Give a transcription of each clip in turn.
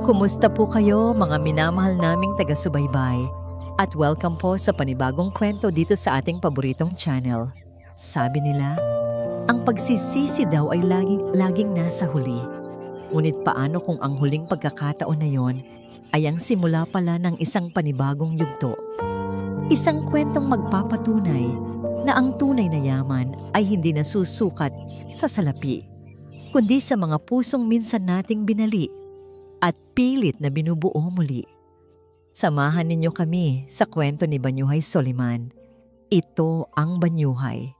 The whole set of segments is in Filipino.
Kumusta po kayo mga minamahal naming taga-subaybay? At welcome po sa panibagong kwento dito sa ating paboritong channel. Sabi nila, ang pagsisisi daw ay laging nasa huli. Ngunit paano kung ang huling pagkakataon na yon ay ang simula pala ng isang panibagong yugto? Isang kwentong magpapatunay na ang tunay na yaman ay hindi nasusukat sa salapi, kundi sa mga pusong minsan nating binali at pilit na binubuo muli. Samahan ninyo kami sa kwento ni Banyuhay Soliman. Ito ang Banyuhay.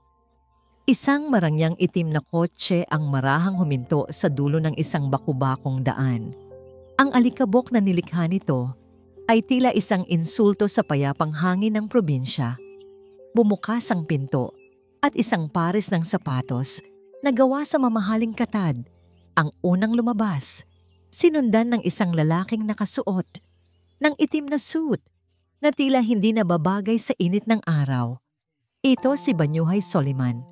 Isang marangyang itim na kotse ang marahang huminto sa dulo ng isang bakubakong daan. Ang alikabok na nilikha nito ay tila isang insulto sa payapang hangin ng probinsya. Bumukas ang pinto at isang pares ng sapatos na gawa sa mamahaling katad ang unang lumabas, sinundan ng isang lalaking nakasuot ng itim na suit na tila hindi nababagay sa init ng araw. Ito si Banyuhay Soliman,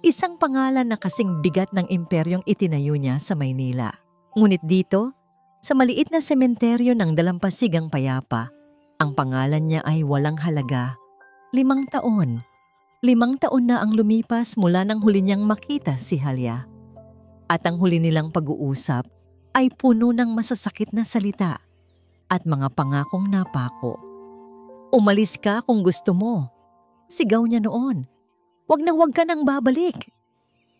isang pangalan na kasing bigat ng imperyong itinayo niya sa Maynila. Ngunit dito, sa maliit na sementeryo ng dalampasigang payapa, ang pangalan niya ay walang halaga. 5 taon. 5 taon na ang lumipas mula nang huli niyang makita si Halia. At ang huli nilang pag-uusap ay puno ng masasakit na salita at mga pangakong napako. Umalis ka kung gusto mo. Sigaw niya noon. Wag na wag ka nang babalik.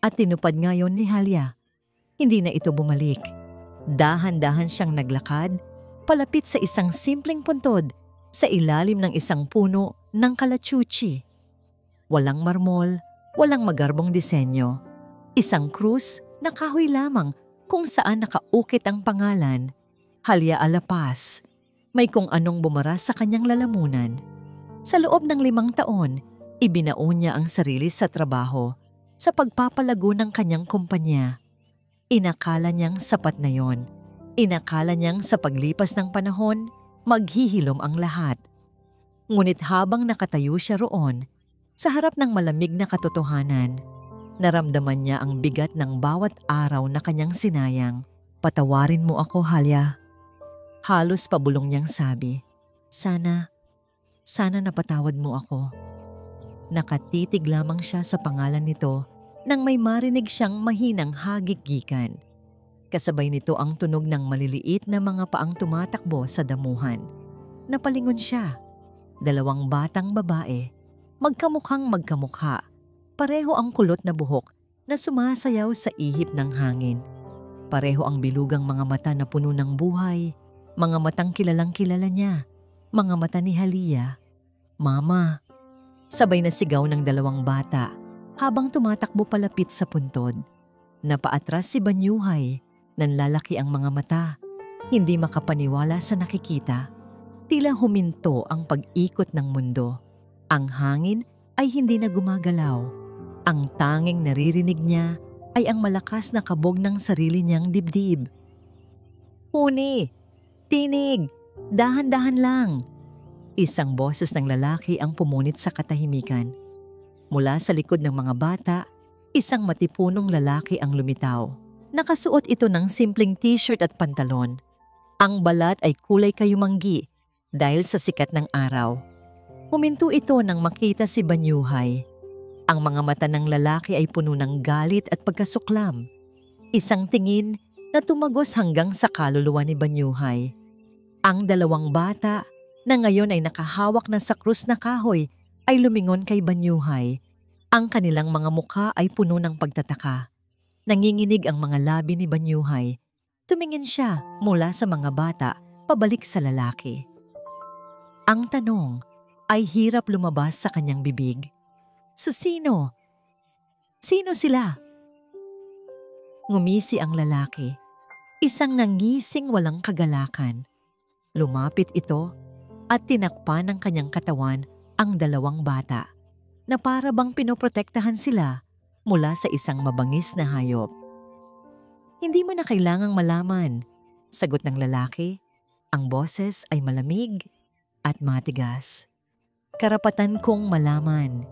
At tinupad ngayon ni Halia. Hindi na ito bumalik. Dahan-dahan siyang naglakad palapit sa isang simpleng puntod sa ilalim ng isang puno ng kalachuchi. Walang marmol, walang magarbong disenyo. Isang krus na kahoy lamang kung saan nakaukit ang pangalan, Halia Alapas. May kung anong bumara sa kanyang lalamunan. Sa loob ng 5 taon, ibinaon niya ang sarili sa trabaho sa pagpapalago ng kanyang kumpanya. Inakala niyang sapat na yon. Inakala niyang sa paglipas ng panahon, maghihilom ang lahat. Ngunit habang nakatayo siya roon, sa harap ng malamig na katotohanan, naramdaman niya ang bigat ng bawat araw na kanyang sinayang. Patawarin mo ako, Halia. Halos pabulong niyang sabi. Sana napatawad mo ako. Nakatitig lamang siya sa pangalan nito nang may marinig siyang mahinang hagik-gikan. Kasabay nito ang tunog ng maliliit na mga paang tumatakbo sa damuhan. Napalingon siya. 2 batang babae, magkamukhang magkamukha. Pareho ang kulot na buhok na sumasayaw sa ihip ng hangin. Pareho ang bilugang mga mata na puno ng buhay, mga matang kilalang-kilala niya, mga mata ni Halia. Mama! Sabay na sigaw ng 2 bata habang tumatakbo palapit sa puntod. Napaatras si Banyuhay, nanlalaki ang mga mata, hindi makapaniwala sa nakikita. Tila huminto ang pag-ikot ng mundo. Ang hangin ay hindi na gumagalaw. Ang tanging naririnig niya ay ang malakas na kabog ng sarili niyang dibdib. Huni! Tinig! Dahan-dahan lang! Isang boses ng lalaki ang pumunit sa katahimikan. Mula sa likod ng mga bata, isang matipunong lalaki ang lumitaw. Nakasuot ito ng simpleng t-shirt at pantalon. Ang balat ay kulay kayumanggi dahil sa sikat ng araw. Huminto ito nang makita si Banyuhay. Ang mga mata ng lalaki ay puno ng galit at pagkasuklam. Isang tingin na tumagos hanggang sa kaluluwa ni Banyuhay. Ang 2 bata na ngayon ay nakahawak na sa krus na kahoy ay lumingon kay Banyuhay. Ang kanilang mga mukha ay puno ng pagtataka. Nanginginig ang mga labi ni Banyuhay. Tumingin siya mula sa mga bata pabalik sa lalaki. Ang tanong ay hirap lumabas sa kanyang bibig. Sa sino? Sino sila? Ngumisi ang lalaki. Isang nangising walang kagalakan. Lumapit ito at tinakpan ng kanyang katawan ang 2 bata na para bang pinoprotektahan sila mula sa isang mabangis na hayop. Hindi mo na kailangang malaman, sagot ng lalaki. Ang boses ay malamig at matigas. Karapatan kong malaman,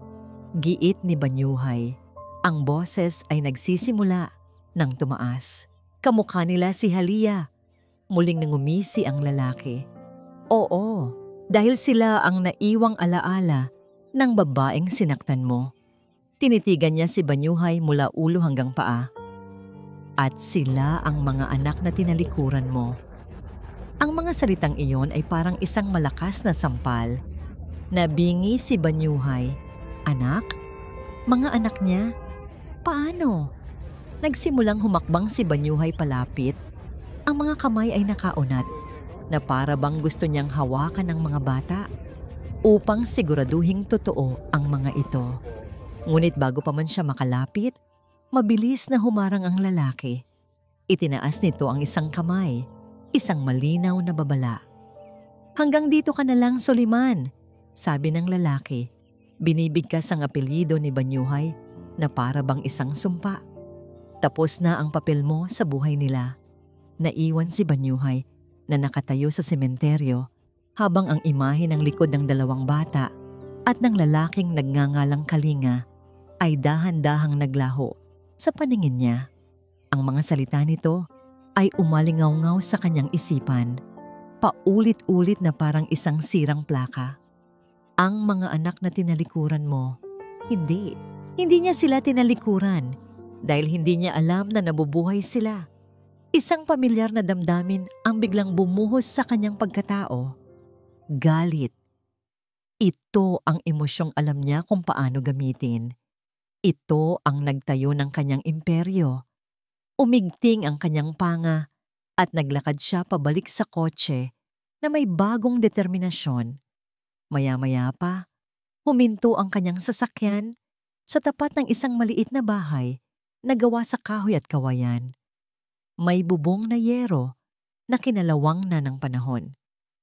giit ni Banyuhay. Ang boses ay nagsisimula ng tumaas. Kamukha nila si Halia. Muling nangumisi ang lalaki. Oo, dahil sila ang naiwang alaala ng babaeng sinaktan mo. Tinitigan niya si Banyuhay mula ulo hanggang paa. At sila ang mga anak na tinalikuran mo. Ang mga salitang iyon ay parang isang malakas na sampal. Nabingi si Banyuhay. Anak? Mga anak niya? Paano? Nagsimulang humakbang si Banyuhay palapit. Ang mga kamay ay nakaunat na para bang gusto niyang hawakan ng mga bata upang siguraduhing totoo ang mga ito. Ngunit bago pa man siya makalapit, mabilis na humarang ang lalaki. Itinaas nito ang isang kamay, isang malinaw na babala. Hanggang dito ka na lang, Soliman, sabi ng lalaki. Binibigkas ang apelyido ni Banyuhay na para bang isang sumpa. Tapos na ang papel mo sa buhay nila. Naiwan si Banyuhay na nakatayo sa sementeryo habang ang imahe ng likod ng dalawang bata at ng lalaking nagngangalang Kalinga ay dahan-dahang naglaho sa paningin niya. Ang mga salita nito ay umalingaw-ngaw sa kanyang isipan, paulit-ulit na parang isang sirang plaka. Ang mga anak na tinalikuran mo, hindi niya sila tinalikuran dahil hindi niya alam na nabubuhay sila. Isang pamilyar na damdamin ang biglang bumuhos sa kanyang pagkatao. Galit. Ito ang emosyong alam niya kung paano gamitin. Ito ang nagtayo ng kanyang imperyo. Umigting ang kanyang panga at naglakad siya pabalik sa kotse na may bagong determinasyon. Maya-maya pa, huminto ang kanyang sasakyan sa tapat ng isang maliit na bahay na gawa sa kahoy at kawayan. May bubong na yero na kinalawang na ng panahon.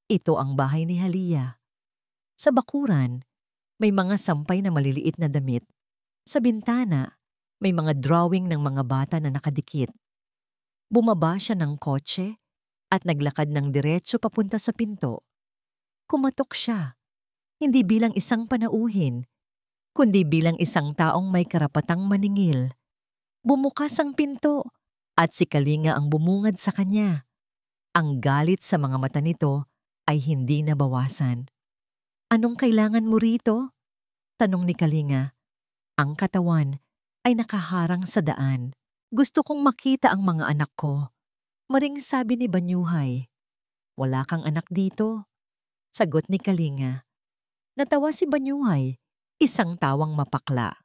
Ito ang bahay ni Halia. Sa bakuran, may mga sampay na maliliit na damit. Sa bintana, may mga drawing ng mga bata na nakadikit. Bumaba siya ng kotse at naglakad ng diretso papunta sa pinto. Kumatok siya, hindi bilang isang panauhin, kundi bilang isang taong may karapatang maningil. Bumukas ang pinto at si Kalinga ang bumungad sa kanya. Ang galit sa mga mata nito ay hindi nabawasan. Anong kailangan mo rito? Tanong ni Kalinga. Ang katawan ay nakaharang sa daan. Gusto kong makita ang mga anak ko. Maring sabi ni Banyuhay. Wala kang anak dito. Sagot ni Kalinga. Natawa si Banyuhay, isang tawang mapakla.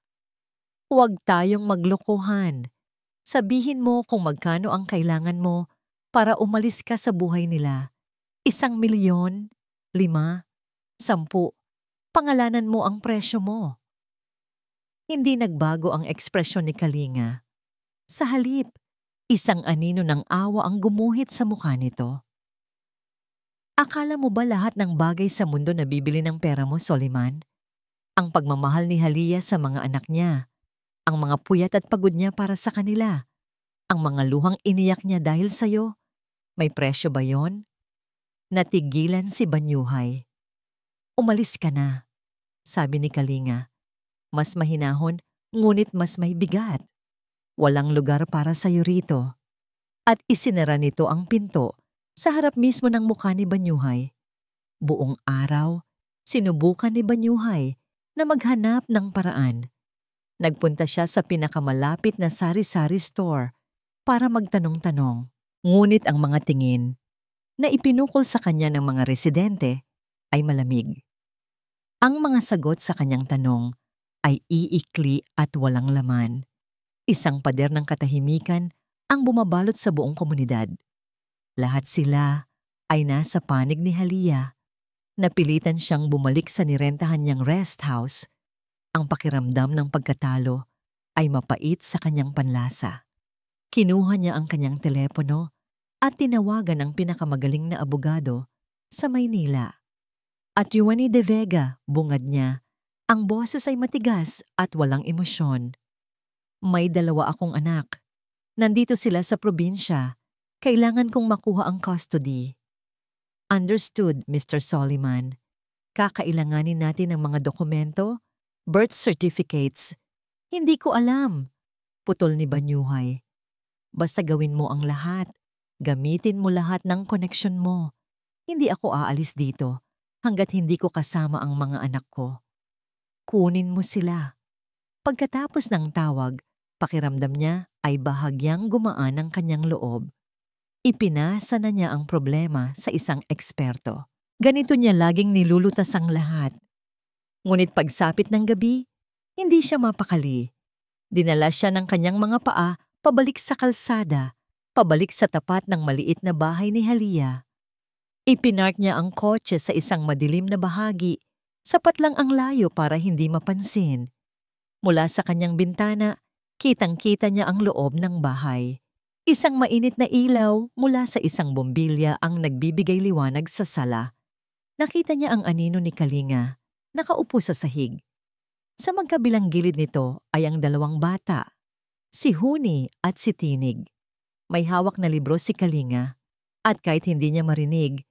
Huwag tayong maglokohan. Sabihin mo kung magkano ang kailangan mo para umalis ka sa buhay nila. 1,000,000, 5, 10. Pangalanan mo ang presyo mo. Hindi nagbago ang ekspresyon ni Kalinga. Sa halip, isang anino ng awa ang gumuhit sa mukha nito. Akala mo ba lahat ng bagay sa mundo na bibili ng pera mo, Soliman? Ang pagmamahal ni Halia sa mga anak niya, ang mga puyat at pagod niya para sa kanila, ang mga luhang iniyak niya dahil sa'yo, may presyo ba yon? Natigilan si Banyuhay. Umalis ka na, sabi ni Kalinga. Mas mahinahon, ngunit mas may bigat. Walang lugar para sa'yo rito. At isinara nito ang pinto sa harap mismo ng mukha ni Banyuhay. Buong araw, sinubukan ni Banyuhay na maghanap ng paraan. Nagpunta siya sa pinakamalapit na sari-sari store para magtanong-tanong. Ngunit ang mga tingin na ipinukol sa kanya ng mga residente ay malamig. Ang mga sagot sa kanyang tanong ay iikli at walang laman. Isang pader ng katahimikan ang bumabalot sa buong komunidad. Lahat sila ay nasa panig ni Halia. Napilitan siyang bumalik sa nirentahan niyang rest house. Ang pakiramdam ng pagkatalo ay mapait sa kanyang panlasa. Kinuha niya ang kanyang telepono at tinawagan ang pinakamagaling na abogado sa Maynila. At Yuani de Vega, bungad niya, ang boses ay matigas at walang emosyon. May 2 akong anak. Nandito sila sa probinsya. Kailangan kong makuha ang custody. Understood, Mr. Soliman. Kakailanganin natin ng mga dokumento, birth certificates. Hindi ko alam, putol ni Banyuhay. Basta gawin mo ang lahat. Gamitin mo lahat ng koneksyon mo. Hindi ako aalis dito hanggat hindi ko kasama ang mga anak ko. Kunin mo sila. Pagkatapos ng tawag, pakiramdam niya ay bahagyang gumaan ang kanyang loob. Ipinasa na niya ang problema sa isang eksperto. Ganito niya laging nilulutas ang lahat. Ngunit pagsapit ng gabi, hindi siya mapakali. Dinala siya ng kanyang mga paa pabalik sa kalsada, pabalik sa tapat ng maliit na bahay ni Halia. Ipinark niya ang kotse sa isang madilim na bahagi, sapat lang ang layo para hindi mapansin. Mula sa kanyang bintana, kitang-kita niya ang loob ng bahay. Isang mainit na ilaw mula sa isang bombilya ang nagbibigay liwanag sa sala. Nakita niya ang anino ni Kalinga, nakaupo sa sahig. Sa magkabilang gilid nito ay ang dalawang bata, si Huni at si Tinig. May hawak na libro si Kalinga at kahit hindi niya marinig,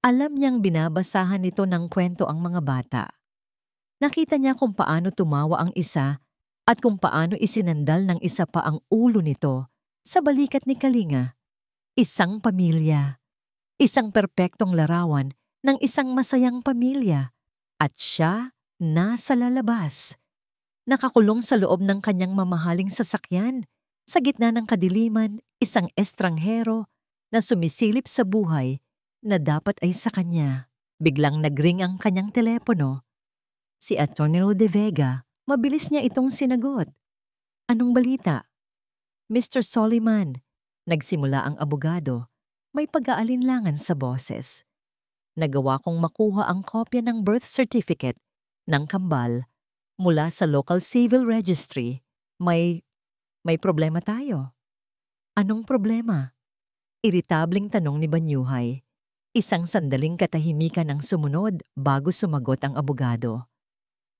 alam niyang binabasahan nito ng kwento ang mga bata. Nakita niya kung paano tumawa ang isa at kung paano isinandal ng isa pa ang ulo nito sa balikat ni Kalinga. Isang pamilya, isang perpektong larawan ng isang masayang pamilya at siya nasa lalabas. Nakakulong sa loob ng kanyang mamahaling sasakyan. Sa gitna ng kadiliman, isang estranghero na sumisilip sa buhay na dapat ay sa kanya. Biglang nagring ang kanyang telepono. Si Antonio de Vega, mabilis niya itong sinagot. Anong balita? Mr. Soliman, nagsimula ang abogado. May pag-aalinlangan sa boses. Nagawa kong makuha ang kopya ng birth certificate ng kambal mula sa local civil registry. May problema tayo. Anong problema? Iritabling tanong ni Banyuhay. Isang sandaling katahimikan ang sumunod bago sumagot ang abogado.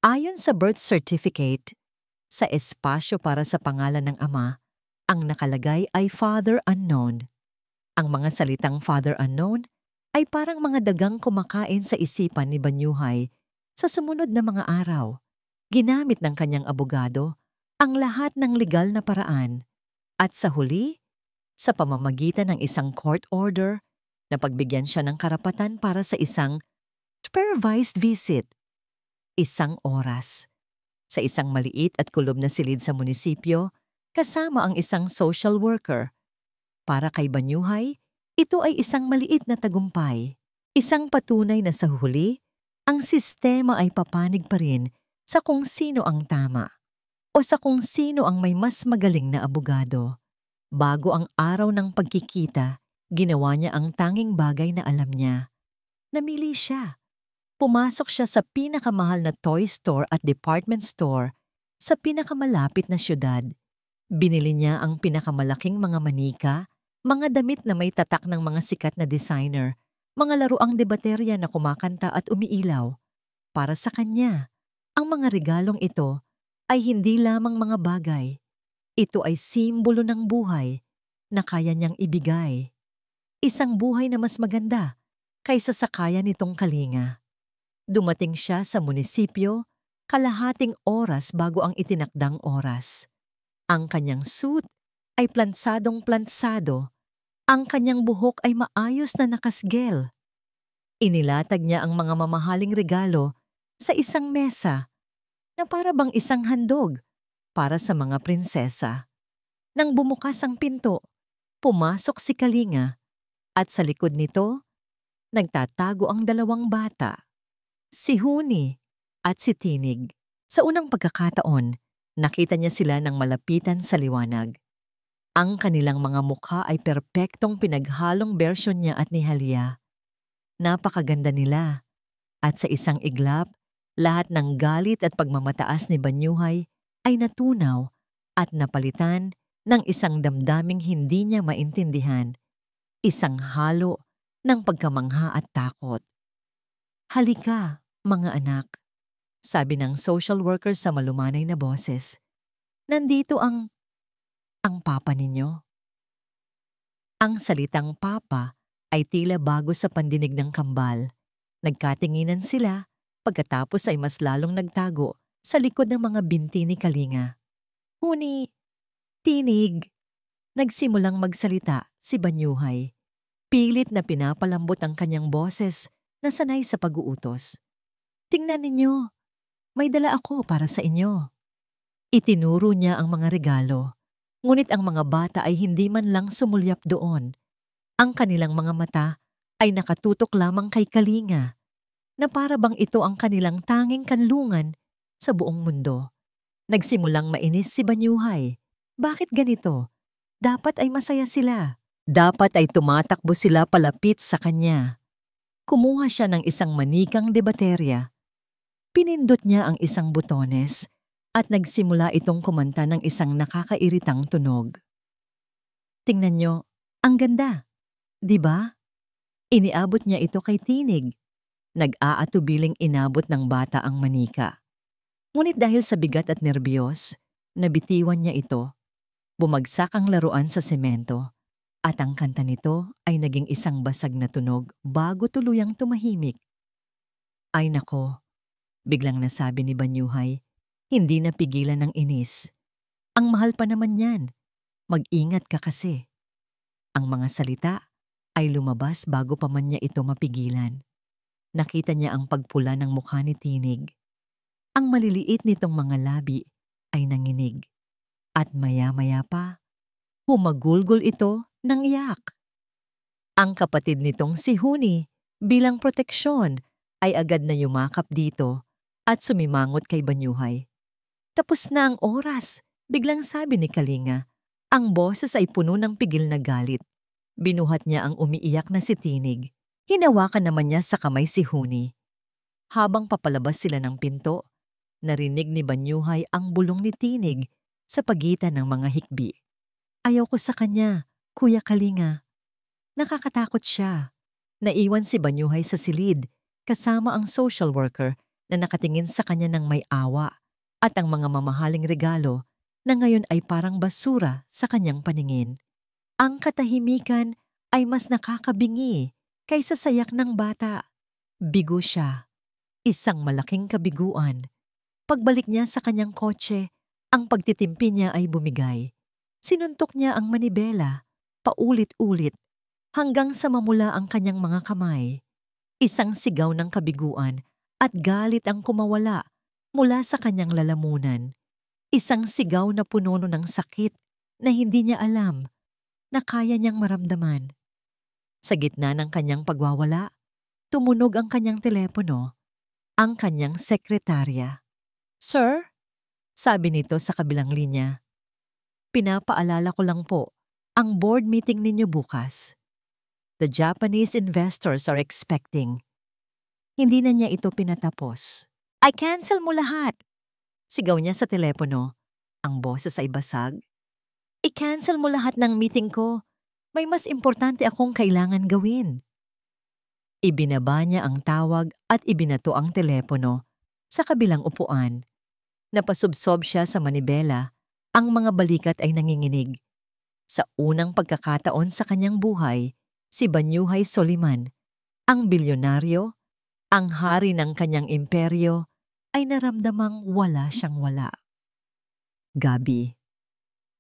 Ayon sa birth certificate, sa espasyo para sa pangalan ng ama, ang nakalagay ay Father Unknown. Ang mga salitang Father Unknown ay parang mga dagang kumakain sa isipan ni Banyuhay sa sumunod na mga araw. Ginamit ng kanyang abogado ang lahat ng legal na paraan at sa huli, sa pamamagitan ng isang court order, na pagbigyan siya ng karapatan para sa isang supervised visit. Isang oras. Sa isang maliit at kulob na silid sa munisipyo, kasama ang isang social worker. Para kay Banyuhay, ito ay isang maliit na tagumpay. Isang patunay na sa huli, ang sistema ay papanig pa rin sa kung sino ang tama o sa kung sino ang may mas magaling na abogado. Bago ang araw ng pagkikita, ginawa niya ang tanging bagay na alam niya. Namili siya. Pumasok siya sa pinakamahal na toy store at department store sa pinakamalapit na syudad. Binili niya ang pinakamalaking mga manika, mga damit na may tatak ng mga sikat na designer, mga laruang debaterya na kumakanta at umiilaw. Para sa kanya, ang mga regalong ito ay hindi lamang mga bagay. Ito ay simbolo ng buhay na kaya niyang ibigay. Isang buhay na mas maganda kaysa sa kaya nitong Kalinga. Dumating siya sa munisipyo kalahating oras bago ang itinakdang oras. Ang kanyang suit ay plansadong-plansado. Ang kanyang buhok ay maayos na nakasgel. Inilatag niya ang mga mamahaling regalo sa isang mesa na para bang isang handog para sa mga prinsesa. Nang bumukas ang pinto, pumasok si Kalinga at sa likod nito, nagtatago ang dalawang bata, si Huni at si Tinig. Sa unang pagkakataon, nakita niya sila ng malapitan sa liwanag. Ang kanilang mga mukha ay perpektong pinaghalong bersyon niya at ni Halia. Napakaganda nila at sa isang iglap, lahat ng galit at pagmamataas ni Banyuhay ay natunaw at napalitan ng isang damdaming hindi niya maintindihan. Isang halo ng pagkamangha at takot. Halika, mga anak, sabi ng social worker sa malumanay na boses. Nandito ang papa ninyo. Ang salitang papa ay tila bago sa pandinig ng kambal. Nagkatinginan sila, pagkatapos ay mas lalong nagtago sa likod ng mga binti ni Kalinga. Huni, Tinig, Nagsimulang magsalita si Banyuhay. Pilit na pinapalambot ang kanyang boses na sanay sa pag-uutos. Tingnan ninyo, may dala ako para sa inyo. Itinuro niya ang mga regalo, ngunit ang mga bata ay hindi man lang sumulyap doon. Ang kanilang mga mata ay nakatutok lamang kay Kalinga, na para bang ito ang kanilang tanging kanlungan sa buong mundo. Nagsimulang mainis si Banyuhay. Bakit ganito? Dapat ay masaya sila. Dapat ay tumatakbo sila palapit sa kanya. Kumuha siya ng isang manikang de baterya. Pinindot niya ang isang butones at nagsimula itong kumanta ng isang nakakairitang tunog. Tingnan nyo, ang ganda, di ba? Iniabot niya ito kay Tinig. Nag-aatubiling inabot ng bata ang manika. Ngunit dahil sa bigat at nerbiyos, nabitiwan niya ito. Bumagsak ang laruan sa semento at ang kanta nito ay naging isang basag na tunog bago tuluyang tumahimik. Ay nako, biglang nasabi ni Banyuhay, hindi napigilan ng inis. Ang mahal pa naman yan. Mag-ingat ka kasi. Ang mga salita ay lumabas bago pa man niya ito mapigilan. Nakita niya ang pagpula ng mukha ni Tinig. Ang maliliit nitong mga labi ay nanginig. At maya-maya pa, humagulgol ito ng iyak. Ang kapatid nitong si Huni, bilang proteksyon, ay agad na yumakap dito at sumimangot kay Banyuhay. Tapos na ang oras, biglang sabi ni Kalinga. Ang boses ay puno ng pigil na galit. Binuhat niya ang umiiyak na si Tinig. Hinawakan naman niya sa kamay si Huni. Habang papalabas sila ng pinto, narinig ni Banyuhay ang bulong ni Tinig sa pagitan ng mga hikbi. Ayaw ko sa kanya, Kuya Kalinga. Nakakatakot siya. Naiwan si Banyuhay sa silid, kasama ang social worker na nakatingin sa kanya ng may awa at ang mga mamahaling regalo na ngayon ay parang basura sa kanyang paningin. Ang katahimikan ay mas nakakabingi kaysa sayak ng bata. Bigo siya. Isang malaking kabiguan. Pagbalik niya sa kanyang kotse, ang pagtitimpi niya ay bumigay. Sinuntok niya ang manibela, paulit-ulit, hanggang sa mamula ang kanyang mga kamay. Isang sigaw ng kabiguan at galit ang kumawala mula sa kanyang lalamunan. Isang sigaw na puno ng sakit na hindi niya alam na kaya niyang maramdaman. Sa gitna ng kanyang pagwawala, tumunog ang kanyang telepono, ang kanyang sekretarya. Sir? Sabi nito sa kabilang linya. Pinapaalala ko lang po, ang board meeting ninyo bukas. The Japanese investors are expecting. Hindi na niya ito pinatapos. I cancel mo lahat. Sigaw niya sa telepono. Ang boses ay basag. I-cancel mo lahat ng meeting ko. May mas importante akong kailangan gawin. Ibinaba niya ang tawag at ibinato ang telepono sa kabilang upuan. Napasubsob siya sa manibela, ang mga balikat ay nanginginig. Sa unang pagkakataon sa kanyang buhay, si Banyuhay Soliman, ang bilyonaryo, ang hari ng kanyang imperyo, ay naramdamang wala siyang wala. Gabi.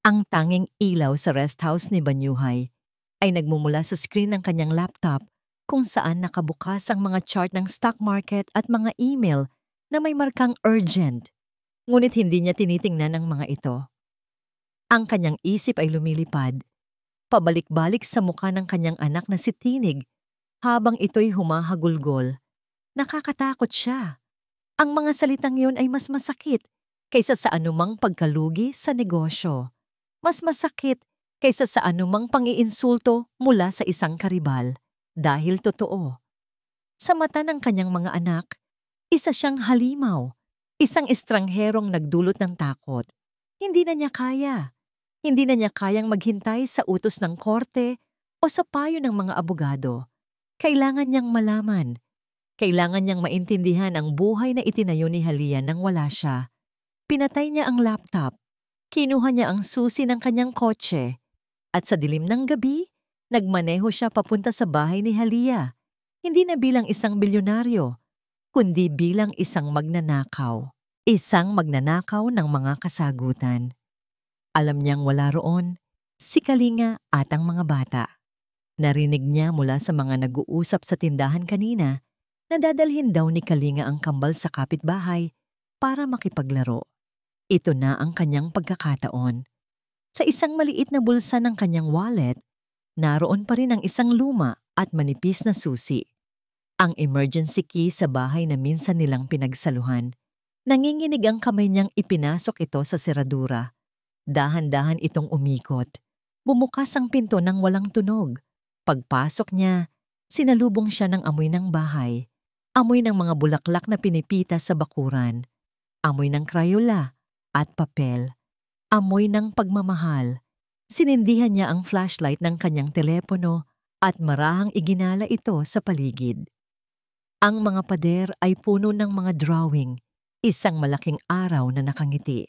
Ang tanging ilaw sa rest house ni Banyuhay ay nagmumula sa screen ng kanyang laptop kung saan nakabukas ang mga chart ng stock market at mga email na may markang urgent. Ngunit hindi niya tinitingnan ang mga ito. Ang kanyang isip ay lumilipad, pabalik-balik sa mukha ng kanyang anak na si Tinig habang ito'y humahagulgol. Nakakatakot siya. Ang mga salitang yun ay mas masakit kaysa sa anumang pagkalugi sa negosyo. Mas masakit kaysa sa anumang pang-iinsulto mula sa isang karibal dahil totoo. Sa mata ng kanyang mga anak, isa siyang halimaw. Isang estrangherong nagdulot ng takot. Hindi na niya kaya. Hindi na niya kayang maghintay sa utos ng korte o sa payo ng mga abogado. Kailangan niyang malaman. Kailangan niyang maintindihan ang buhay na itinayo ni Halia nang wala siya. Pinatay niya ang laptop. Kinuha niya ang susi ng kanyang kotse. At sa dilim ng gabi, nagmaneho siya papunta sa bahay ni Halia. Hindi na bilang isang bilyonaryo, kundi bilang isang magnanakaw. Isang magnanakaw ng mga kasagutan. Alam niyang wala roon, si Kalinga at ang mga bata. Narinig niya mula sa mga nag-uusap sa tindahan kanina na dadalhin daw ni Kalinga ang kambal sa kapitbahay para makipaglaro. Ito na ang kanyang pagkakataon. Sa isang maliit na bulsa ng kanyang wallet, naroon pa rin ang isang luma at manipis na susi. Ang emergency key sa bahay na minsan nilang pinagsaluhan. Nanginginig ang kamay niyang ipinasok ito sa seradura. Dahan-dahan itong umikot. Bumukas ang pinto nang walang tunog. Pagpasok niya, sinalubong siya ng amoy ng bahay. Amoy ng mga bulaklak na pinipita sa bakuran. Amoy ng Crayola at papel. Amoy ng pagmamahal. Sinindihan niya ang flashlight ng kanyang telepono at marahang iginala ito sa paligid. Ang mga pader ay puno ng mga drawing, isang malaking araw na nakangiti.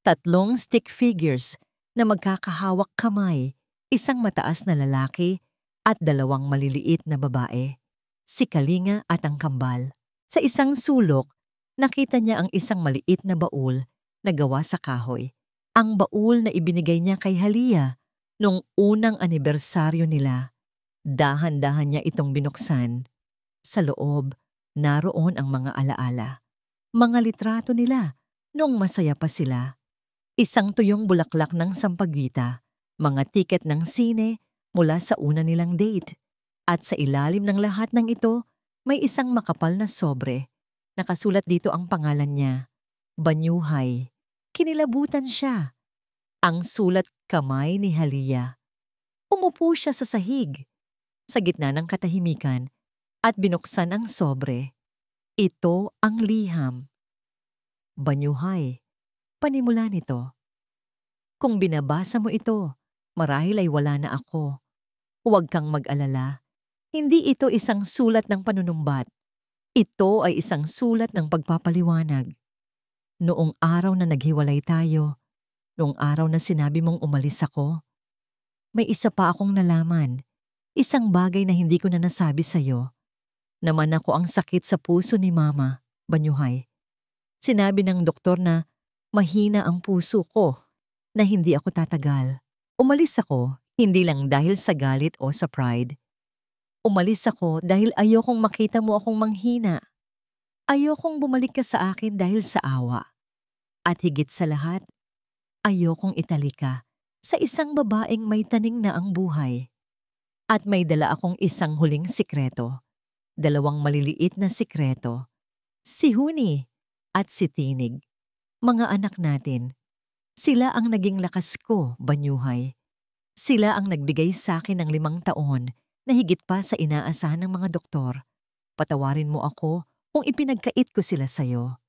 3 stick figures na magkakahawak kamay, isang mataas na lalaki at 2 maliliit na babae, si Kalinga at ang kambal. Sa isang sulok, nakita niya ang isang maliit na baul na gawa sa kahoy. Ang baul na ibinigay niya kay Halia noong unang anibersaryo nila. Dahan-dahan niya itong binuksan. Sa loob, naroon ang mga alaala. Mga litrato nila noong masaya pa sila. Isang tuyong bulaklak ng sampagita, mga tiket ng sine mula sa una nilang date. At sa ilalim ng lahat ng ito, may isang makapal na sobre. Nakasulat dito ang pangalan niya, Banyuhay. Kinilabutan siya. Ang sulat kamay ni Halia. Umupo siya sa sahig, sa gitna ng katahimikan, at binuksan ang sobre. Ito ang liham. Banyuhay, panimula nito. Kung binabasa mo ito, marahil ay wala na ako. Huwag kang mag-alala. Hindi ito isang sulat ng panunumbat. Ito ay isang sulat ng pagpapaliwanag. Noong araw na naghiwalay tayo, noong araw na sinabi mong umalis ako, may isa pa akong nalaman. Isang bagay na hindi ko na nasabi sa'yo. Naman ako ang sakit sa puso ni Mama, Banyuhay. Sinabi ng doktor na mahina ang puso ko, na hindi ako tatagal. Umalis ako, hindi lang dahil sa galit o sa pride. Umalis ako dahil ayokong makita mo akong manghina. Ayokong bumalik ka sa akin dahil sa awa. At higit sa lahat, ayokong italika sa isang babaeng may taning na ang buhay. At may dala akong isang huling sikreto. 2 maliliit na sikreto. Si Huni at si Tinig. Mga anak natin. Sila ang naging lakas ko, Banyuhay. Sila ang nagbigay sa akin ng 5 taon na higit pa sa inaasahan ng mga doktor. Patawarin mo ako kung ipinagkait ko sila sa'yo.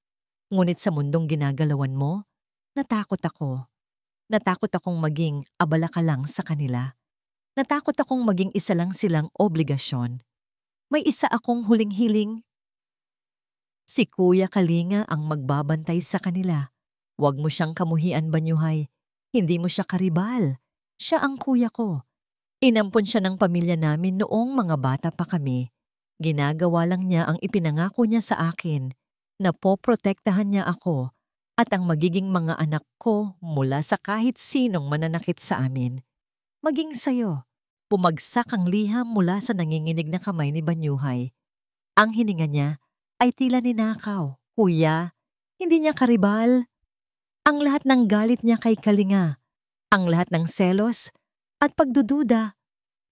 Ngunit sa mundong ginagalawan mo, natakot ako. Natakot akong maging abala ka lang sa kanila. Natakot akong maging isa lang silang obligasyon. May isa akong huling hiling. Si Kuya Kalinga ang magbabantay sa kanila. Huwag mo siyang kamuhian, Banyuhay. Hindi mo siya karibal. Siya ang kuya ko. Inampon siya ng pamilya namin noong mga bata pa kami. Ginagawa lang niya ang ipinangako niya sa akin na poprotektahan niya ako at ang magiging mga anak ko mula sa kahit sinong mananakit sa amin. Maging sayo. Bumagsak ang liham mula sa nanginginig na kamay ni Banyuhay. Ang hininga niya ay tila ninakaw. Kuya, hindi niya karibal. Ang lahat ng galit niya kay Kalinga, ang lahat ng selos at pagdududa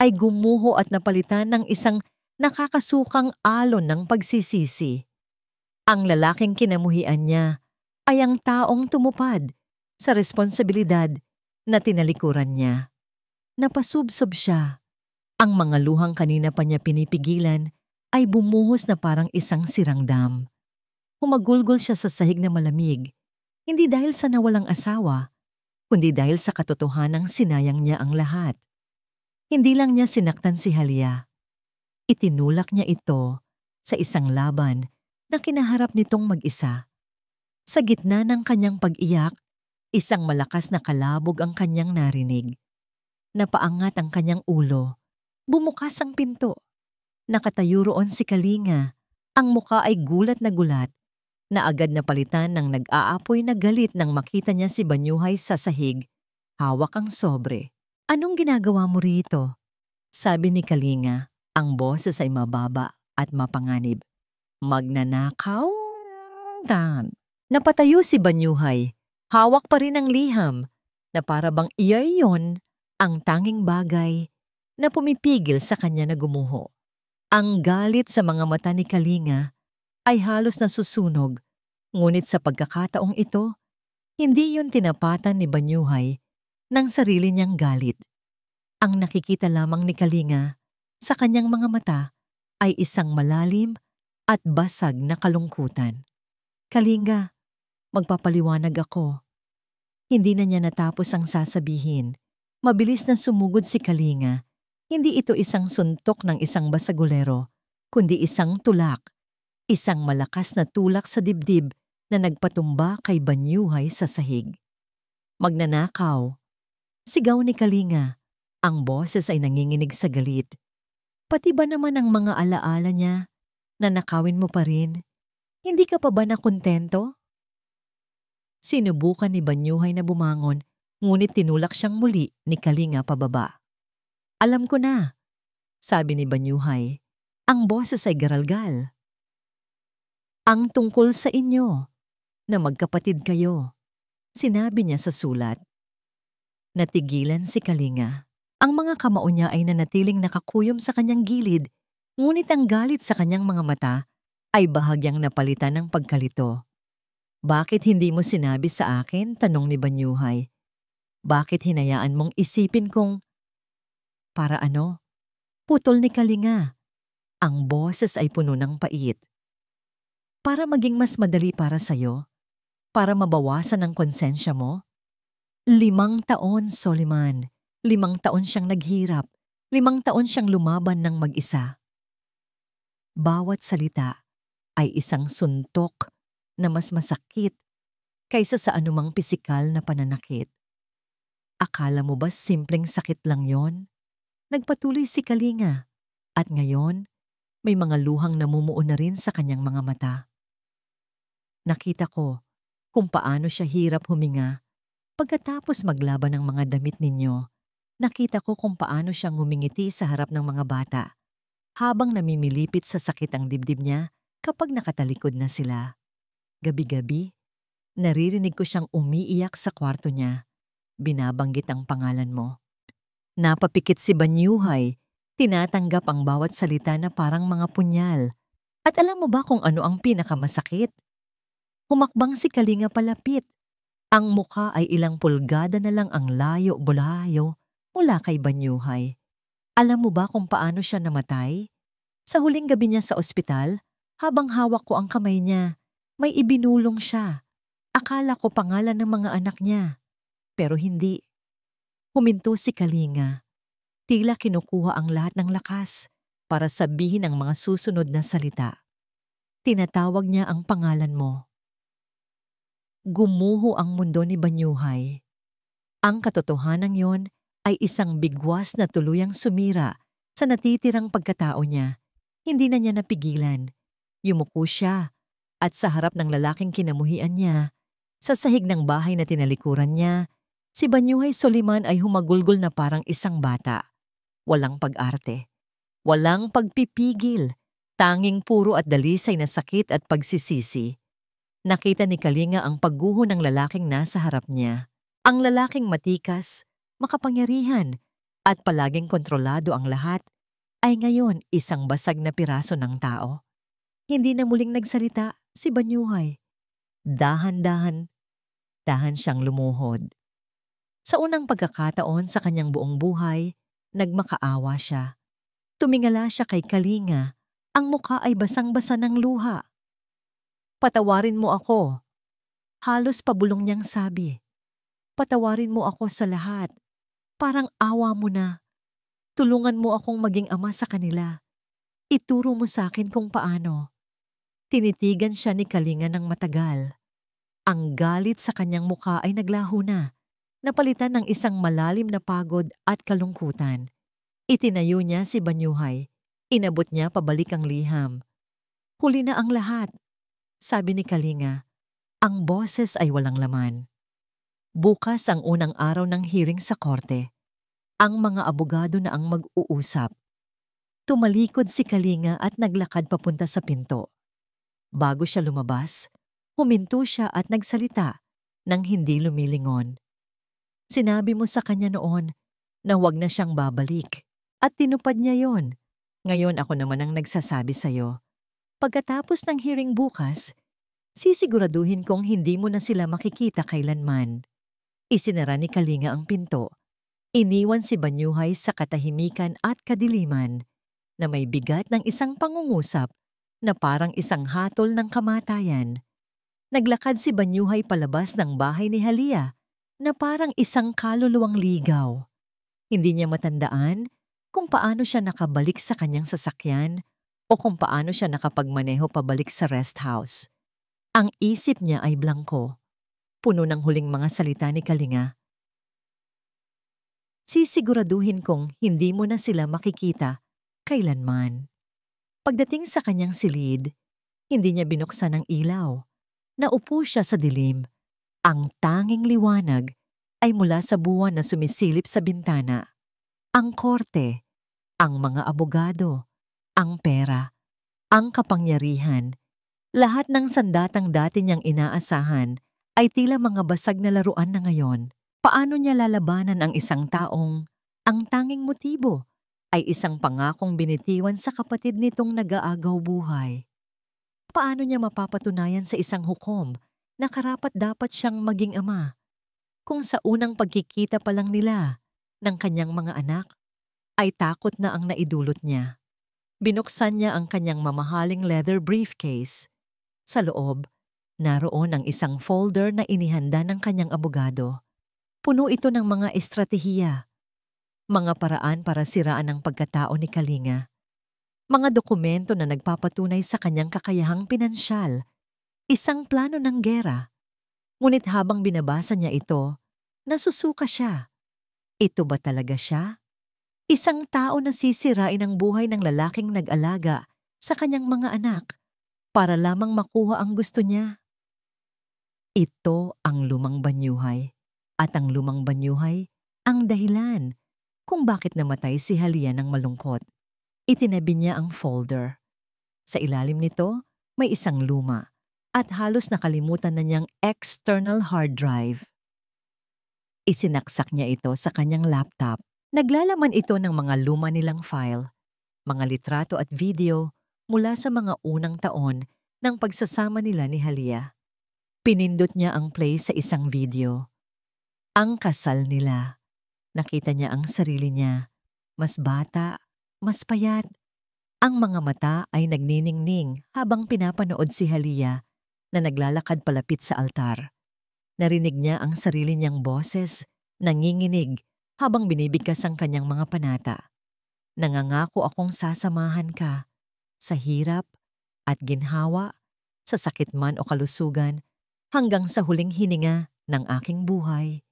ay gumuho at napalitan ng isang nakakasukang alon ng pagsisisi. Ang lalaking kinamuhian niya ay ang taong tumupad sa responsibilidad na tinalikuran niya. Napasubsob siya. Ang mga luhang kanina pa niya pinipigilan ay bumuhos na parang isang sirang dam. Humagulgol siya sa sahig na malamig, hindi dahil sa nawalang asawa, kundi dahil sa katotohanang sinayang niya ang lahat. Hindi lang niya sinaktan si Halia. Itinulak niya ito sa isang laban na kinaharap nitong mag-isa. Sa gitna ng kanyang pag-iyak, isang malakas na kalabog ang kanyang narinig. Napaangat ang kanyang ulo. Bumukas ang pinto. Nakatayo roon si Kalinga. Ang muka ay gulat na agad na palitan ng nag-aapoy na galit nang makita niya si Banyuhay sa sahig. Hawak ang sobre. Anong ginagawa mo rito? Sabi ni Kalinga, ang boses ay mababa at mapanganib. Magnanakaw? Napatayo si Banyuhay. Hawak pa rin ang liham na para bang iyay yon ang tanging bagay na pumipigil sa kanya na gumuho. Ang galit sa mga mata ni Kalinga ay halos nasusunog, ngunit sa pagkakataong ito, hindi yon tinapatan ni Banyuhay ng sarili niyang galit. Ang nakikita lamang ni Kalinga sa kanyang mga mata ay isang malalim at basag na kalungkutan. Kalinga, magpapaliwanag ako. Hindi na niya natapos ang sasabihin. Mabilis na sumugod si Kalinga. Hindi ito isang suntok ng isang basagulero, kundi isang tulak. Isang malakas na tulak sa dibdib na nagpatumba kay Banyuhay sa sahig. Magnanakaw. Sigaw ni Kalinga. Ang boses ay nanginginig sa galit. Pati ba naman ang mga alaala niya na nakawin mo pa rin? Hindi ka pa ba nakontento? Sinubukan ni Banyuhay na bumangon, ngunit tinulak siyang muli ni Kalinga pababa. Alam ko na, sabi ni Banyuhay. Ang boses ay garalgal. Ang tungkol sa inyo, na magkapatid kayo, sinabi niya sa sulat. Natigilan si Kalinga. Ang mga kamao niya ay nanatiling nakakuyom sa kanyang gilid, ngunit ang galit sa kanyang mga mata ay bahagyang napalitan ng pagkalito. Bakit hindi mo sinabi sa akin? Tanong ni Banyuhay. Bakit hinayaan mong isipin kong... Para ano? Putol ni Kalinga. Ang boses ay puno ng pait. Para maging mas madali para sa'yo? Para mabawasan ang konsensya mo? 5 taon, Soliman. 5 taon siyang naghirap. 5 taon siyang lumaban ng mag-isa. Bawat salita ay isang suntok na mas masakit kaysa sa anumang pisikal na pananakit. Akala mo ba simpleng sakit lang yon? Nagpatuloy si Kalinga at ngayon may mga luhang namumuo na rin sa kanyang mga mata. Nakita ko kung paano siya hirap huminga pagkatapos maglaban ng mga damit ninyo. Nakita ko kung paano siya ngumingiti sa harap ng mga bata habang namimilipit sa sakit ang dibdib niya kapag nakatalikod na sila. Gabi-gabi, naririnig ko siyang umiiyak sa kwarto niya. Binabanggit ang pangalan mo. Napapikit si Banyuhay, tinatanggap ang bawat salita na parang mga punyal. At alam mo ba kung ano ang pinakamasakit? Humakbang si Kalinga palapit. Ang mukha ay ilang pulgada na lang ang layo-bulayo mula kay Banyuhay. Alam mo ba kung paano siya namatay? Sa huling gabi niya sa ospital, habang hawak ko ang kamay niya, may ibinulong siya. Akala ko pangalan ng mga anak niya. Pero hindi. Huminto si Kalinga. Tila kinukuha ang lahat ng lakas para sabihin ang mga susunod na salita. Tinatawag niya ang pangalan mo. Gumuho ang mundo ni Banyuhay. Ang katotohanan yon ay isang bigwas na tuluyang sumira sa natitirang pagkatao niya. Hindi na niya napigilan. Yumuko siya at sa harap ng lalaking kinamuhian niya, sa sahig ng bahay na tinalikuran niya, si Banyuhay Soliman ay humagulgol na parang isang bata. Walang pag-arte. Walang pagpipigil. Tanging puro at dalisay na sakit at pagsisisi. Nakita ni Kalinga ang pagguho ng lalaking nasa harap niya. Ang lalaking matikas, makapangyarihan, at palaging kontrolado ang lahat, ay ngayon isang basag na piraso ng tao. Hindi na muling nagsalita si Banyuhay. Dahan-dahan siyang lumuhod. Sa unang pagkakataon sa kanyang buong buhay, nagmakaawa siya. Tumingala siya kay Kalinga. Ang mukha ay basang-basa ng luha. Patawarin mo ako. Halos pabulong niyang sabi. Patawarin mo ako sa lahat. Parang awa mo na. Tulungan mo akong maging ama sa kanila. Ituro mo sa akin kung paano. Tinitigan siya ni Kalinga ng matagal. Ang galit sa kanyang mukha ay naglaho na. Napalitan ng isang malalim na pagod at kalungkutan. Itinayo niya si Banyuhay. Inabot niya pabalik ang liham. Huli na ang lahat, sabi ni Kalinga. Ang boses ay walang laman. Bukas ang unang araw ng hearing sa korte. Ang mga abogado na ang mag-uusap. Tumalikod si Kalinga at naglakad papunta sa pinto. Bago siya lumabas, huminto siya at nagsalita nang hindi lumilingon. Sinabi mo sa kanya noon na huwag na siyang babalik at tinupad niya yon. Ngayon ako naman ang nagsasabi sa'yo. Pagkatapos ng hearing bukas, sisiguraduhin kong hindi mo na sila makikita kailanman. Isinara ni Kalinga ang pinto. Iniwan si Banyuhay sa katahimikan at kadiliman na may bigat ng isang pangungusap na parang isang hatol ng kamatayan. Naglakad si Banyuhay palabas ng bahay ni Halia na parang isang kaluluwang ligaw. Hindi niya matandaan kung paano siya nakabalik sa kanyang sasakyan o kung paano siya nakapagmaneho pabalik sa rest house. Ang isip niya ay blangko, puno ng huling mga salita ni Kalinga. Sisiguraduhin kong hindi mo na sila makikita kailanman. Pagdating sa kanyang silid, hindi niya binuksan ang ilaw. Naupo siya sa dilim. Ang tanging liwanag ay mula sa buwan na sumisilip sa bintana. Ang korte, ang mga abogado, ang pera, ang kapangyarihan, lahat ng sandatang dati niyang inaasahan ay tila mga basag na laruan na ngayon. Paano niya lalabanan ang isang taong ang tanging motibo ay isang pangakong binitiwan sa kapatid nitong nag-aagaw buhay? Paano niya mapapatunayan sa isang hukom na karapat-dapat siyang maging ama kung sa unang pagkikita pa lang nila ng kanyang mga anak ay takot na ang naidulot niya? Binuksan niya ang kanyang mamahaling leather briefcase. Sa loob, naroon ang isang folder na inihanda ng kanyang abogado. Puno ito ng mga estratehiya, mga paraan para siraan ang pagkatao ni Kalinga, mga dokumento na nagpapatunay sa kanyang kakayahang pinansyal, isang plano ng gera. Ngunit habang binabasa niya ito, nasusuka siya. Ito ba talaga siya? Isang tao na sisirain ang buhay ng lalaking nag-alaga sa kanyang mga anak para lamang makuha ang gusto niya. Ito ang lumang Banyuhay. At ang lumang Banyuhay ang dahilan kung bakit namatay si Halia ng malungkot. Itinabi niya ang folder. Sa ilalim nito, may isang luma at halos nakalimutan na niyang external hard drive. Isinaksak niya ito sa kanyang laptop. Naglalaman ito ng mga luma nilang file, mga litrato at video mula sa mga unang taon ng pagsasama nila ni Halia. Pinindot niya ang play sa isang video. Ang kasal nila. Nakita niya ang sarili niya. Mas bata, mas payat. Ang mga mata ay nagniningning habang pinapanood si Halia na naglalakad palapit sa altar. Narinig niya ang sarili niyang boses, nanginginig habang binibigkas ang kanyang mga panata. Nangangako akong sasamahan ka sa hirap at ginhawa, sa sakit man o kalusugan, hanggang sa huling hininga ng aking buhay.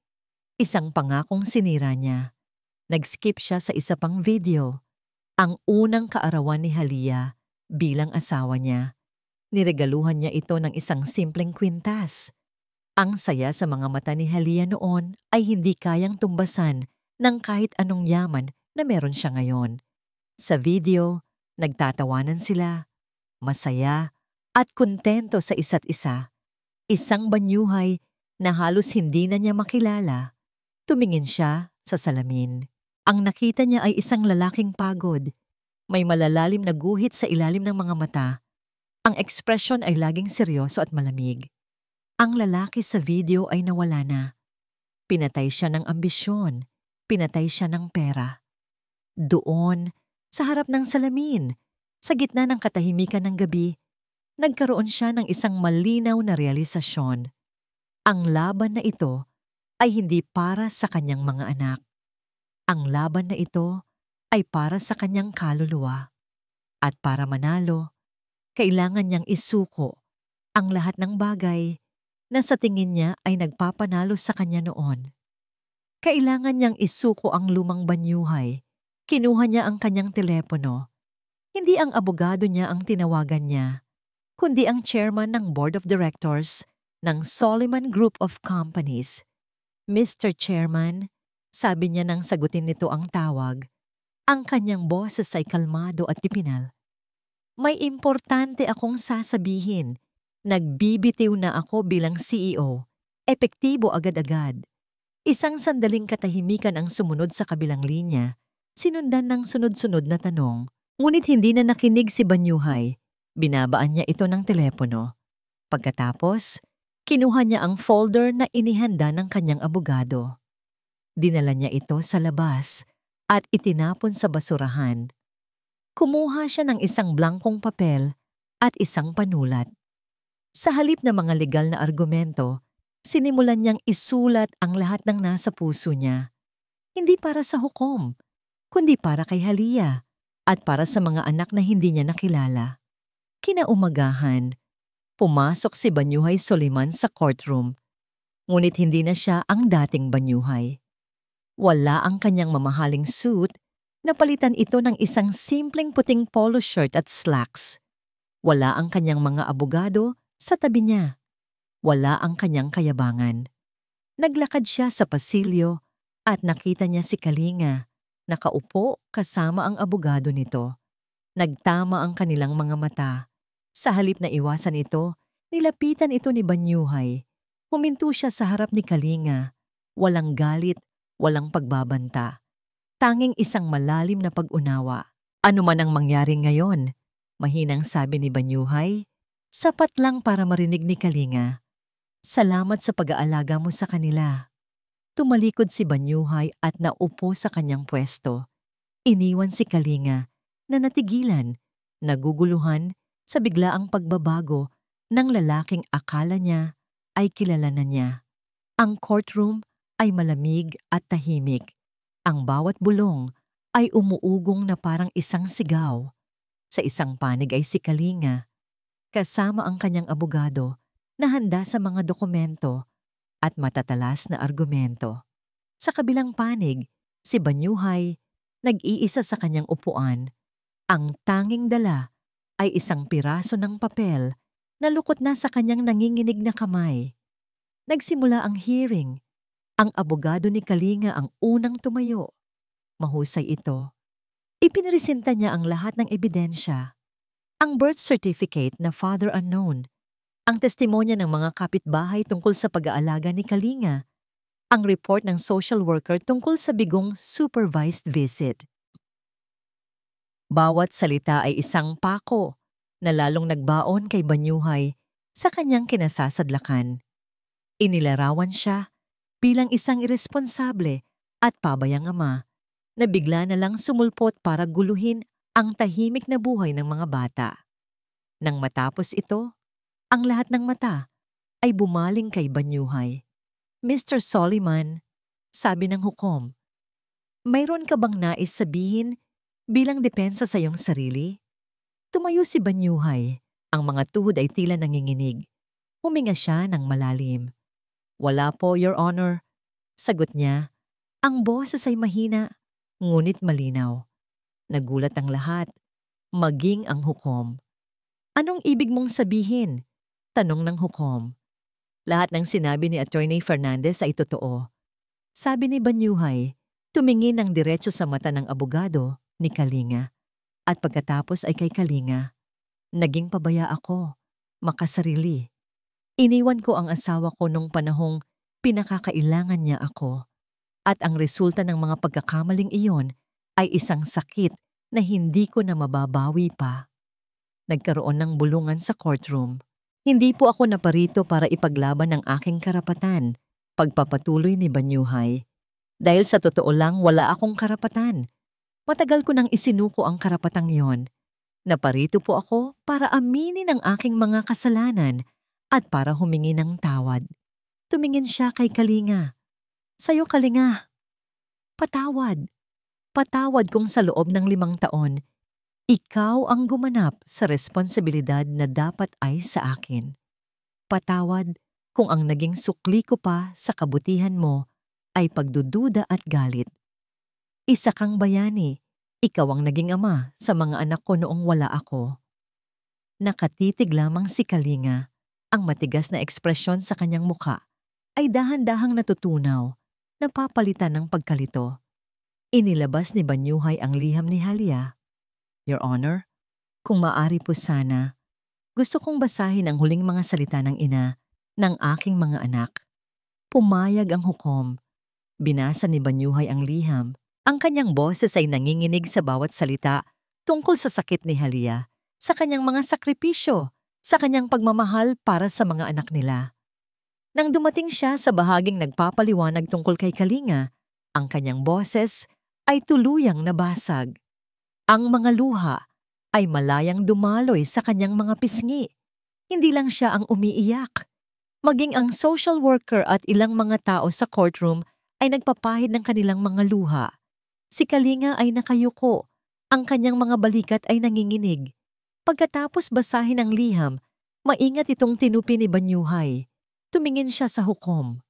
Isang pangakong sinira niya. Nag-skip siya sa isa pang video. Ang unang kaarawan ni Halia bilang asawa niya. Niregaluhan niya ito ng isang simpleng kwintas. Ang saya sa mga mata ni Halia noon ay hindi kayang tumbasan ng kahit anong yaman na meron siya ngayon. Sa video, nagtatawanan sila, masaya at kontento sa isa't isa. Isang Banyuhay na halos hindi na niya makilala. Tumingin siya sa salamin. Ang nakita niya ay isang lalaking pagod. May malalalim na guhit sa ilalim ng mga mata. Ang ekspresyon ay laging seryoso at malamig. Ang lalaki sa video ay nawala na. Pinatay siya ng ambisyon. Pinatay siya ng pera. Doon, sa harap ng salamin, sa gitna ng katahimikan ng gabi, nagkaroon siya ng isang malinaw na realisasyon. Ang laban na ito ay hindi para sa kanyang mga anak. Ang laban na ito ay para sa kanyang kaluluwa. At para manalo, kailangan niyang isuko ang lahat ng bagay na sa tingin niya ay nagpapanalo sa kanya noon. Kailangan niyang isuko ang lumang Banyuhay. Kinuha niya ang kanyang telepono. Hindi ang abogado niya ang tinawagan niya, kundi ang chairman ng board of directors ng Soliman Group of Companies. Mr. Chairman, Sabi niya nang sagutin nito ang tawag. Ang kanyang boses ay kalmado at pipinal. May importante akong sasabihin. Nagbibitiw na ako bilang CEO. Epektibo agad-agad. Isang sandaling katahimikan ang sumunod sa kabilang linya, sinundan ng sunod-sunod na tanong. Ngunit hindi na nakinig si Banyuhay. Binabaan niya ito ng telepono. Pagkatapos, kinuha niya ang folder na inihanda ng kanyang abogado. Dinala niya ito sa labas at itinapon sa basurahan. Kumuha siya ng isang blankong papel at isang panulat. Sa halip na mga legal na argumento, sinimulan niyang isulat ang lahat ng nasa puso niya. Hindi para sa hukom, kundi para kay Halia at para sa mga anak na hindi niya nakilala. Kinaumagahan, pumasok si Banyuhay Soliman sa courtroom. Ngunit hindi na siya ang dating Banyuhay. Wala ang kanyang mamahaling suit, napalitan ito ng isang simpleng puting polo shirt at slacks. Wala ang kanyang mga abogado sa tabi niya. Wala ang kanyang kayabangan. Naglakad siya sa pasilyo at nakita niya si Kalinga, nakaupo kasama ang abogado nito. Nagtama ang kanilang mga mata. Sa halip na iwasan ito, nilapitan ito ni Banyuhay. Huminto siya sa harap ni Kalinga. Walang galit, walang pagbabanta. Tanging isang malalim na pag-unawa. Ano man ang mangyari ngayon, mahinang sabi ni Banyuhay, sapat lang para marinig ni Kalinga. Salamat sa pag-aalaga mo sa kanila. Tumalikod si Banyuhay at naupo sa kanyang pwesto. Iniwan si Kalinga na natigilan, naguguluhan sa biglaang pagbabago ng lalaking akala niya ay kilala na niya. Ang courtroom ay malamig at tahimik. Ang bawat bulong ay umuugong na parang isang sigaw. Sa isang panig ay si Kalinga, kasama ang kanyang abogado na handa sa mga dokumento at matatalas na argumento. Sa kabilang panig, si Banyuhay, nag-iisa sa kanyang upuan. Ang tanging dala ay isang piraso ng papel na lukot na sa kanyang nanginginig na kamay. Nagsimula ang hearing. Ang abogado ni Kalinga ang unang tumayo. Mahusay ito. Ipinresenta niya ang lahat ng ebidensya. Ang birth certificate na father unknown, ang testimonya ng mga kapitbahay tungkol sa pag-aalaga ni Kalinga, ang report ng social worker tungkol sa bigong supervised visit. Bawat salita ay isang pako na lalong nagbaon kay Banyuhay sa kanyang kinasasadlakan. Inilarawan siya bilang isang iresponsable at pabayang ama na bigla na lang sumulpot para guluhin ang tahimik na buhay ng mga bata. Nang matapos ito, ang lahat ng mata ay bumaling kay Banyuhay. Mr. Soliman, sabi ng hukom, mayroon ka bang nais sabihin bilang depensa sa iyong sarili? Tumayo si Banyuhay. Ang mga tuhod ay tila nanginginig. Huminga siya ng malalim. Wala po, Your Honor. Sagot niya. Ang boses ay mahina, ngunit malinaw. Nagulat ang lahat, maging ang hukom. Anong ibig mong sabihin? Tanong ng hukom. Lahat ng sinabi ni Attorney Fernandez ay totoo. Sabi ni Banyuhay, tumingin ng diretso sa mata ng abogado ni Kalinga. At pagkatapos ay kay Kalinga. Naging pabaya ako, makasarili. Iniwan ko ang asawa ko nung panahong pinakakailangan niya ako. At ang resulta ng mga pagkakamaling iyon ay isang sakit na hindi ko na mababawi pa. Nagkaroon ng bulungan sa courtroom. Hindi po ako naparito para ipaglaban ang aking karapatan, pagpapatuloy ni Banyuhay. Dahil sa totoo lang wala akong karapatan. Matagal ko nang isinuko ang karapatang yon. Naparito po ako para aminin ang aking mga kasalanan at para humingi ng tawad. Tumingin siya kay Kalinga. Sa'yo, Kalinga. Patawad. Patawad kung sa loob ng 5 taon, ikaw ang gumanap sa responsibilidad na dapat ay sa akin. Patawad kung ang naging sukli ko pa sa kabutihan mo ay pagdududa at galit. Isa kang bayani, ikaw ang naging ama sa mga anak ko noong wala ako. Nakatitig lamang si Kalinga. Ang matigas na ekspresyon sa kanyang muka ay dahan-dahang natutunaw. napapalitan ng pagkalito. Inilabas ni Banyuhay ang liham ni Halia. Your Honor, kung maaari po sana, gusto kong basahin ang huling mga salita ng ina ng aking mga anak. Pumayag ang hukom. Binasa ni Banyuhay ang liham. Ang kanyang boses ay nanginginig sa bawat salita tungkol sa sakit ni Halia, sa kanyang mga sakripisyo, sa kanyang pagmamahal para sa mga anak nila. Nang dumating siya sa bahaging nagpapaliwanag tungkol kay Kalinga, ang kanyang boses ay tuluyang nabasag. Ang mga luha ay malayang dumaloy sa kanyang mga pisngi. Hindi lang siya ang umiiyak. Maging ang social worker at ilang mga tao sa courtroom ay nagpapahid ng kanilang mga luha. Si Kalinga ay nakayuko. Ang kanyang mga balikat ay nanginginig. Pagkatapos basahin ang liham, maingat itong tinupi ni Banyuhay. Tumingin siya sa hukom.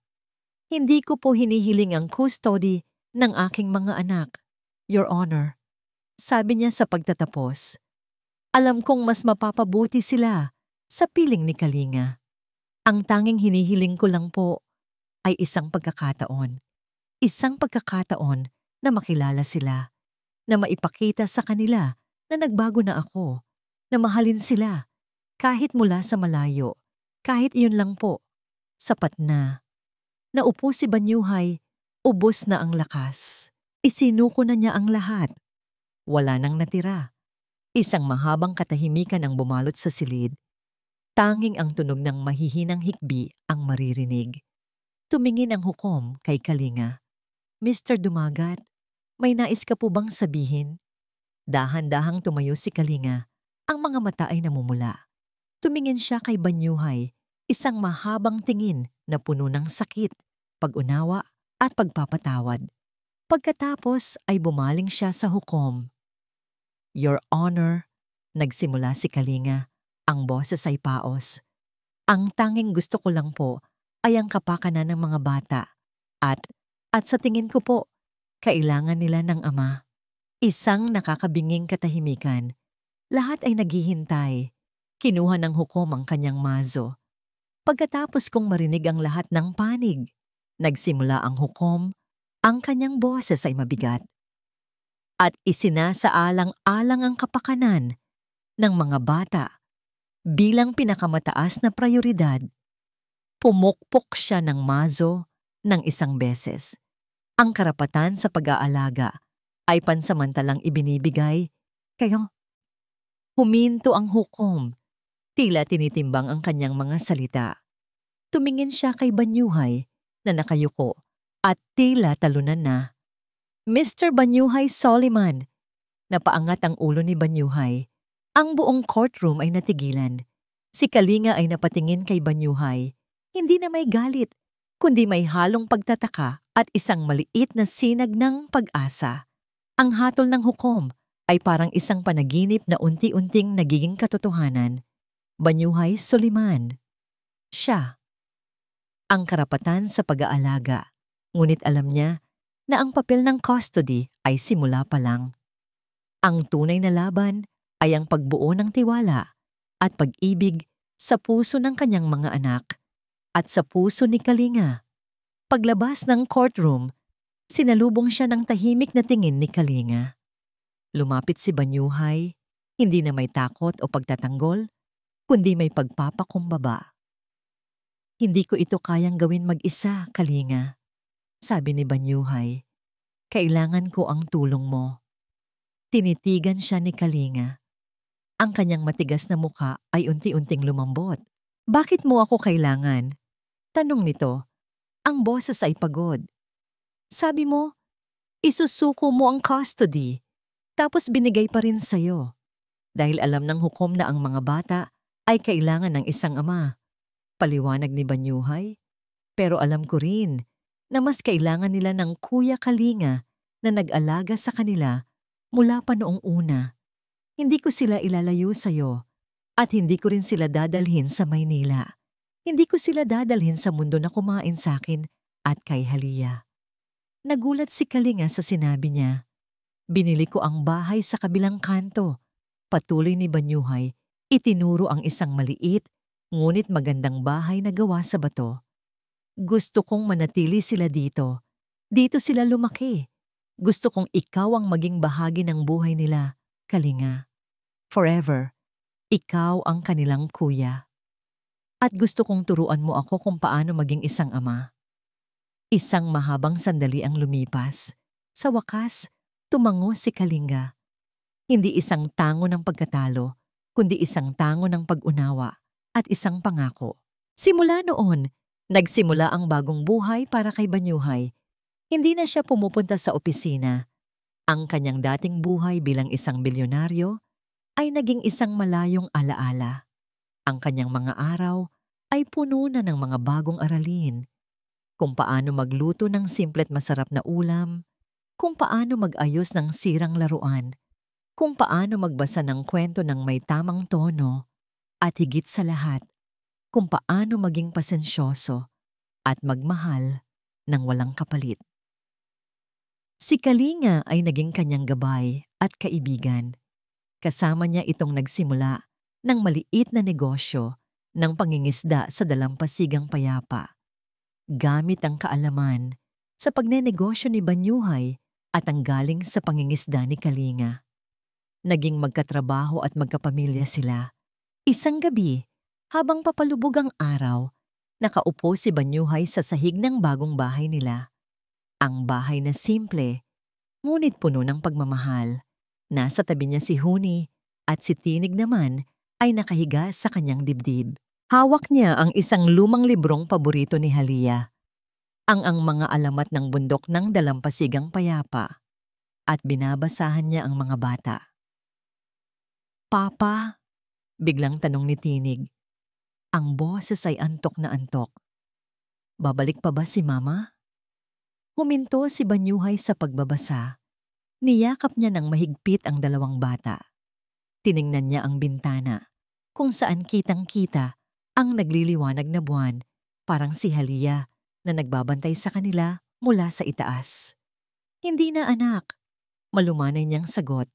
Hindi ko po hinihiling ang custody ng aking mga anak, Your Honor. Sabi niya sa pagtatapos. Alam kong mas mapapabuti sila sa piling ni Kalinga. Ang tanging hinihiling ko lang po ay isang pagkakataon. Isang pagkakataon na makilala sila, na maipakita sa kanila na nagbago na ako, na mahalin sila, kahit mula sa malayo, kahit iyon lang po, sapat na. Naupo si Banyuhay, ubos na ang lakas. Isinuko na niya ang lahat. Wala nang natira. Isang mahabang katahimikan ang bumalot sa silid. Tanging ang tunog ng mahihinang hikbi ang maririnig. Tumingin ang hukom kay Kalinga. Mr. Dumagat, may nais ka po bang sabihin? Dahan-dahang tumayo si Kalinga. Ang mga mata ay namumula. Tumingin siya kay Banyuhay, isang mahabang tingin na puno ng sakit, pag-unawa at pagpapatawad. Pagkatapos ay bumaling siya sa hukom. Your Honor, nagsimula si Kalinga, ang boses ay paos. Ang tanging gusto ko lang po ay ang kapakanan ng mga bata at sa tingin ko po, kailangan nila ng ama. Isang nakakabinging katahimikan. Lahat ay naghihintay. Kinuha ng hukom ang kanyang mazo. Pagkatapos kong marinig ang lahat ng panig, nagsimula ang hukom, ang kanyang boses ay mabigat. At isinasaalang-alang ang kapakanan ng mga bata bilang pinakamataas na prioridad. Pumukpok siya ng mazo ng isang beses. Ang karapatan sa pag-aalaga ay pansamantalang ibinibigay, kaya huminto ang hukom. Tila tinitimbang ang kanyang mga salita. Tumingin siya kay Banyuhay na nakayuko at tila talunan na. Mr. Banyuhay Soliman, napaangat ang ulo ni Banyuhay. Ang buong courtroom ay natigilan. Si Kalinga ay napatingin kay Banyuhay. Hindi na may galit, kundi may halong pagtataka at isang maliit na sinag ng pag-asa. Ang hatol ng hukom ay parang isang panaginip na unti-unting nagiging katotohanan. Banyuhay Soliman. Siya. Ang karapatan sa pag-aalaga. Ngunit alam niya na ang papel ng custody ay simula pa lang. Ang tunay na laban ay ang pagbuo ng tiwala at pag-ibig sa puso ng kanyang mga anak at sa puso ni Kalinga. Paglabas ng courtroom, sinalubong siya ng tahimik na tingin ni Kalinga. Lumapit si Banyuhay, hindi na may takot o pagtatanggol, kundi may pagpapakumbaba. Hindi ko ito kayang gawin mag-isa, Kalinga, sabi ni Banyuhay. Kailangan ko ang tulong mo. Tinitigan siya ni Kalinga. Ang kanyang matigas na mukha ay unti-unting lumambot. Bakit mo ako kailangan? Tanong nito. Ang boses ay pagod. Sabi mo, isusuko mo ang custody, tapos binigay pa rin sa'yo. Dahil alam ng hukom na ang mga bata ay kailangan ng isang ama. Paliwanag ni Banyuhay. Pero alam ko rin na mas kailangan nila ng Kuya Kalinga na nag-alaga sa kanila mula pa noong una. Hindi ko sila ilalayo sa'yo at hindi ko rin sila dadalhin sa Maynila. Hindi ko sila dadalhin sa mundo na kumain sa akin at kay Halia. Nagulat si Kalinga sa sinabi niya. Binili ko ang bahay sa kabilang kanto. Patuloy ni Banyuhay, itinuro ang isang maliit, ngunit magandang bahay na gawa sa bato. Gusto kong manatili sila dito Dito sila lumaki. Gusto kong ikaw ang maging bahagi ng buhay nila, Kalinga. Forever, ikaw ang kanilang kuya. At gusto kong turuan mo ako kung paano maging isang ama. Isang mahabang sandali ang lumipas. Sa wakas, tumango si Kalinga. Hindi isang tango ng pagkatalo, kundi isang tango ng pag-unawa at isang pangako. Simula noon, nagsimula ang bagong buhay para kay Banyuhay. Hindi na siya pumupunta sa opisina. Ang kanyang dating buhay bilang isang bilyonaryo ay naging isang malayong alaala. Ang kanyang mga araw ay puno na ng mga bagong aralin. Kung paano magluto ng simple at masarap na ulam, kung paano mag-ayos ng sirang laruan, kung paano magbasa ng kwento ng may tamang tono, at higit sa lahat, kung paano maging pasensyoso at magmahal ng walang kapalit. Si Kalinga ay naging kanyang gabay at kaibigan. Kasama niya itong nagsimula ng maliit na negosyo ng pangingisda sa dalampasigang payapa. Gamit ang kaalaman sa pagnenegosyo ni Banyuhay at ang galing sa pangingisda ni Kalinga. Naging magkatrabaho at magkapamilya sila. Isang gabi, habang papalubog ang araw, nakaupo si Banyuhay sa sahig ng bagong bahay nila. Ang bahay na simple, ngunit puno ng pagmamahal. Nasa tabi niya si Huni at si Tinig naman ay nakahiga sa kanyang dibdib. Hawak niya ang isang lumang librong paborito ni Halia, ang mga alamat ng bundok ng dalampasigang payapa, at binabasahan niya ang mga bata. "Papa?" biglang tanong ni Tinig. Ang boses ay antok na antok. "Babalik pa ba si Mama?" Huminto si Banyuhay sa pagbabasa. Niyakap niya ng mahigpit ang dalawang bata. Tiningnan niya ang bintana, kung saan kitang-kita ang nagliliwanag na buwan, parang si Halia na nagbabantay sa kanila mula sa itaas. "Hindi na, anak," malumanay niyang sagot.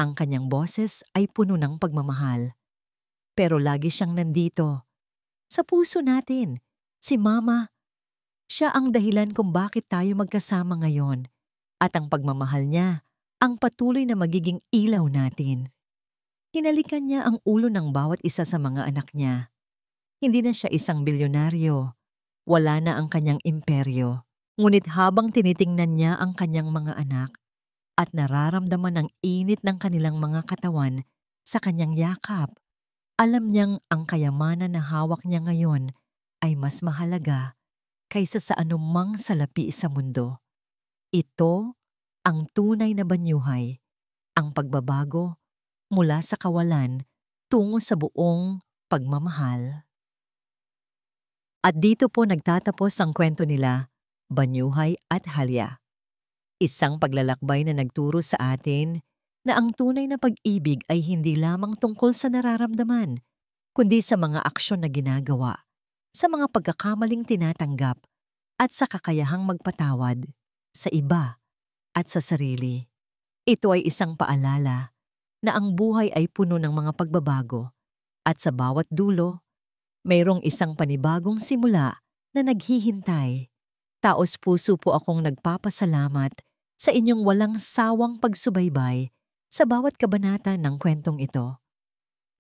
Ang kanyang boses ay puno ng pagmamahal. Pero lagi siyang nandito. Sa puso natin, si Mama. Siya ang dahilan kung bakit tayo magkasama ngayon. At ang pagmamahal niya ang patuloy na magiging ilaw natin. Hinalikan niya ang ulo ng bawat isa sa mga anak niya. Hindi na siya isang bilyonaryo. Wala na ang kanyang imperyo. Ngunit habang tinitingnan niya ang kanyang mga anak at nararamdaman ang init ng kanilang mga katawan sa kanyang yakap, alam niyang ang kayamanan na hawak niya ngayon ay mas mahalaga kaysa sa anumang salapi sa mundo. Ito ang tunay na Banyuhay, ang pagbabago mula sa kawalan tungo sa buong pagmamahal. At dito po nagtatapos ang kwento nila, Banyuhay at Halia. Isang paglalakbay na nagturo sa atin na ang tunay na pag-ibig ay hindi lamang tungkol sa nararamdaman, kundi sa mga aksyon na ginagawa, sa mga pagkakamaling tinatanggap, at sa kakayahang magpatawad sa iba at sa sarili. Ito ay isang paalala na ang buhay ay puno ng mga pagbabago at sa bawat dulo, mayroong isang panibagong simula na naghihintay. Taos puso po akong nagpapasalamat sa inyong walang sawang pagsubaybay sa bawat kabanata ng kwentong ito.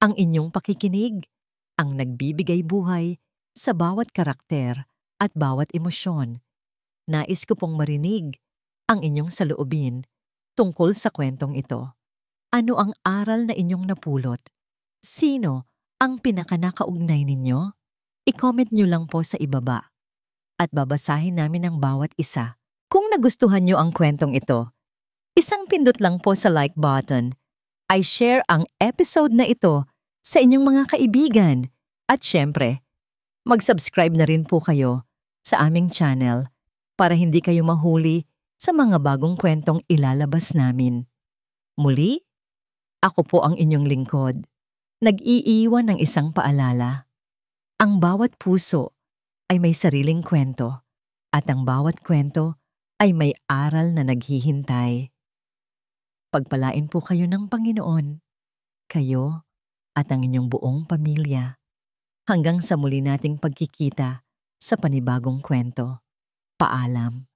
Ang inyong pakikinig ang nagbibigay buhay sa bawat karakter at bawat emosyon. Nais ko pong marinig ang inyong saloobin tungkol sa kwentong ito. Ano ang aral na inyong napulot? Sino ang pinakanakaugnay ninyo? I-comment nyo lang po sa ibaba at babasahin namin ang bawat isa. Kung nagustuhan nyo ang kwentong ito, isang pindot lang po sa like button. I share ang episode na ito sa inyong mga kaibigan. At syempre, mag-subscribe na rin po kayo sa aming channel para hindi kayo mahuli sa mga bagong kwentong ilalabas namin. Muli, ako po ang inyong lingkod. Nag-iiwan ng isang paalala. Ang bawat puso ay may sariling kwento at ang bawat kwento ay may aral na naghihintay. Pagpalain po kayo ng Panginoon, kayo at ang inyong buong pamilya. Hanggang sa muli nating pagkikita sa panibagong kwento. Paalam.